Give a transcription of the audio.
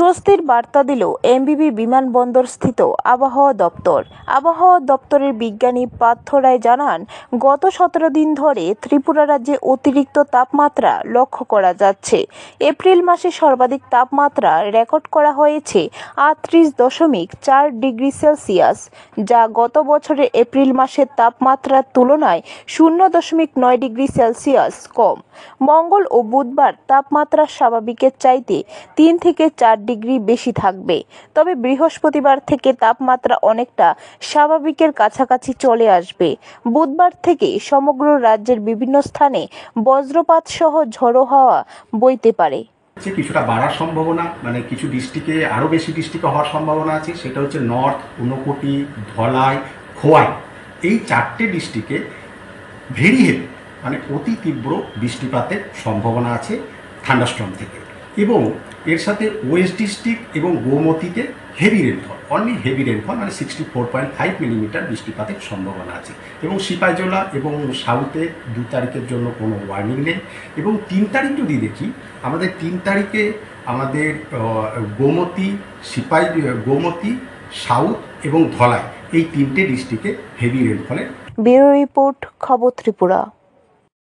স্বস্তির বার্তা দিল এমবিবি বিমানবন্দরস্থিত আবহাওয়া দপ্তর। আবহাওয়া দপ্তরের বিজ্ঞানী পার্থ রায় জানান, গত 17 দিন ধরে ত্রিপুরা রাজ্যে অতিরিক্ত তাপমাত্রা লক্ষ্য করা যাচ্ছে। এপ্রিল মাসে সর্বাধিক তাপমাত্রা রেকর্ড করা হয়েছে 38.4 ডিগ্রি সেলসিয়াস, যা গত বছরের এপ্রিল মাসের তাপমাত্রার তুলনায় 0.9 ডিগ্রি সেলসিয়াস কম। মঙ্গল ও বুধবার তাপমাত্রা স্বাভাবিকের চাইতে 3 থেকে 4 ডিগ্রি বেশি থাকবে। তবে বৃহস্পতিবার থেকে তাপমাত্রা অনেকটা স্বাভাবিকের কাছাকাছি চলে আসবে। বুধবার থেকে সমগ্র রাজ্যের বিভিন্ন স্থানে বজ্রপাত সহ ঝোড়ো হাওয়া বইতে পারে। কিছুটা বাড়ার সম্ভাবনা, মানে কিছু ডিস্ট্রিক্টে আরও বেশি ডিস্ট্রিক্টে হওয়ার সম্ভাবনা আছে। সেটা হচ্ছে নর্থ, ঊনকোটি, ধলাই, খোয়াই, এই 4টে ডিস্ট্রিক্টে ভেরি হেভি মানে অতি তীব্র বৃষ্টিপাতের সম্ভাবনা আছে থান্ডারস্টর্ম থেকে। এবং এর সাথে ওয়েস্ট ডিস্ট্রিক্ট এবং গোমতীতে heavy rainfall, only heavy rainfall মানে 64.5 মিলিমিটার বৃষ্টিপাতের সম্ভাবনা আছে। এবং সিপাহীজলা এবং সাউথে 2 তারিখের জন্য কোনো ওয়ার্নিং নেই। এবং 3 তারিখ যদি দেখি, আমাদের 3 তারিখে আমাদের গোমতী, সাউথ এবং ধলাই, এই 3টে ডিস্ট্রিক্টে হেভি রেনফলের। ব্যুরো রিপোর্ট, খবর ত্রিপুরা।